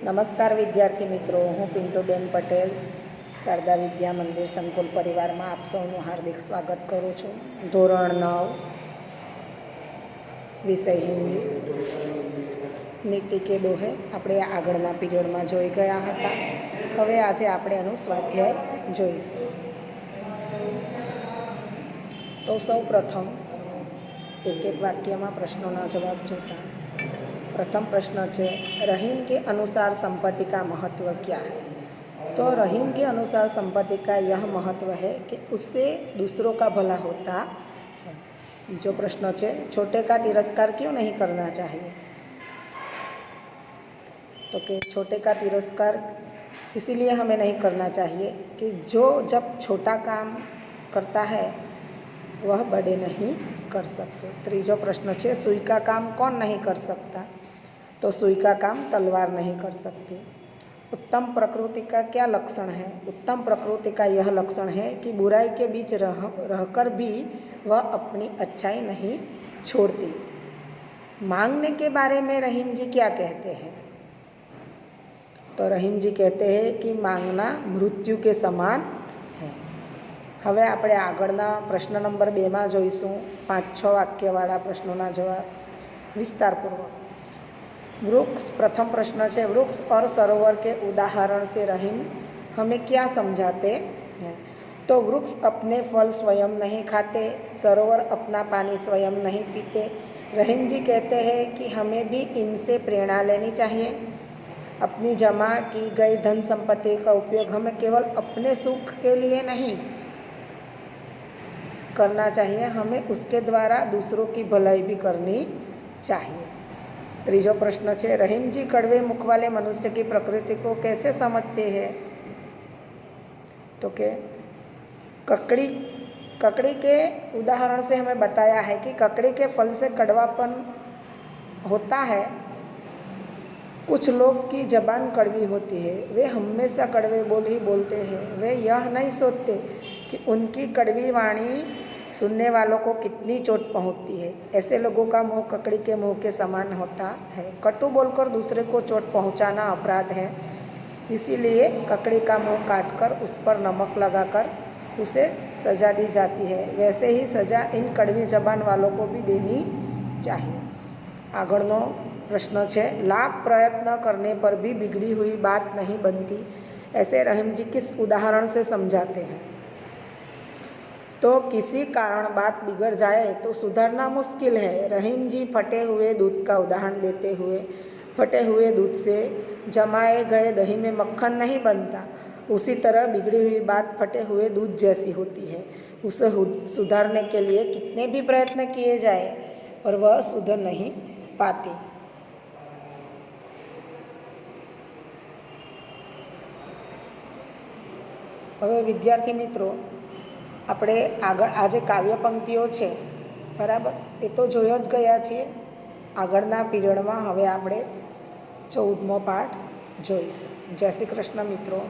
નમસ્કાર વિદ્યાર્થી મિત્રો, હું પિન્ટુબેન પટેલ શારદા વિદ્યા મંદિર સંકુલ પરિવારમાં આપ સૌનું હાર્દિક સ્વાગત કરું છું. ધોરણ 9 વિષય હિન્દી, નીતિ કે દોહે આપણે આગળના પીરિયડમાં જોઈ ગયા હતા. હવે આજે આપણે એનું સ્વાધ્યાય જોઈશું. તો સૌ પ્રથમ એક એક વાક્યમાં પ્રશ્નોના જવાબ જોતા. प्रथम प्रश्न है, रहीम के अनुसार संपत्ति का महत्व क्या है? तो रहीम के अनुसार संपत्ति का यह महत्व है कि उससे दूसरों का भला होता है. बीजो प्रश्न है, छोटे का तिरस्कार क्यों नहीं करना चाहिए? तो कि छोटे का तिरस्कार इसीलिए हमें नहीं करना चाहिए कि जो जब छोटा काम करता है वह बड़े नहीं कर सकते. तीजो प्रश्न है, सुई का काम कौन नहीं कर सकता? तो सुई का काम तलवार नहीं कर सकती. उत्तम प्रकृति का क्या लक्षण है? उत्तम प्रकृति का यह लक्षण है कि बुराई के बीच रहकर भी वह अपनी अच्छाई नहीं छोड़ती. मांगने के बारे में रहीम जी क्या कहते हैं? तो रहीम जी कहते हैं कि मांगना मृत्यु के समान है. હવે આપણે આગળના પ્રશ્ન નંબર 2માં જોઈશું 5-6 વાક્યવાળા પ્રશ્નોના જવાબ વિસ્તારપૂર્વક. वृक्ष, प्रथम प्रश्न है, वृक्ष और सरोवर के उदाहरण से रहीम हमें क्या समझाते हैं? तो वृक्ष अपने फल स्वयं नहीं खाते, सरोवर अपना पानी स्वयं नहीं पीते. रहीम जी कहते हैं कि हमें भी इनसे प्रेरणा लेनी चाहिए. अपनी जमा की गई धन संपत्ति का उपयोग हमें केवल अपने सुख के लिए नहीं करना चाहिए, हमें उसके द्वारा दूसरों की भलाई भी करनी चाहिए. तीजो प्रश्न है, रहीम जी कड़वे मुख वाले मनुष्य की प्रकृति को कैसे समझते हैं? तो के ककड़ी के उदाहरण से हमें बताया है कि ककड़ी के फल से कड़वापन होता है. कुछ लोग की जबान कड़वी होती है, वे हमेशा कड़वे बोल ही बोलते हैं. वे यह नहीं सोचते कि उनकी कड़वी वाणी सुनने वालों को कितनी चोट पहुंचती है. ऐसे लोगों का मुंह ककड़ी के मुंह के समान होता है. कटु बोलकर दूसरे को चोट पहुंचाना अपराध है, इसीलिए ककड़ी का मुंह काटकर उस पर नमक लगाकर उसे सजा दी जाती है. वैसे ही सजा इन कड़वी जबान वालों को भी देनी चाहिए. आगळनो प्रश्न है, लाख प्रयत्न करने पर भी बिगड़ी हुई बात नहीं बनती, ऐसे रहीम जी किस उदाहरण से समझाते हैं? तो किसी कारण बात बिगड़ जाए तो सुधारना मुश्किल है. रहीम जी फटे हुए दूध का उदाहरण देते हुए, फटे हुए दूध से जमाए गए दही में मक्खन नहीं बनता, उसी तरह बिगड़ी हुई बात फटे हुए दूध जैसी होती है. उसे सुधारने के लिए कितने भी प्रयत्न किए जाए पर वह सुधर नहीं पाती. હવે વિદ્યાર્થી મિત્રો, આપણે આગળ આ જે કાવ્ય પંક્તિઓ છે બરાબર, એ તો જોઈ જ ગયા છીએ આગળના પીરિયડમાં. હવે આપણે 14મો પાઠ જોઈશું. જય શ્રી કૃષ્ણ મિત્રો.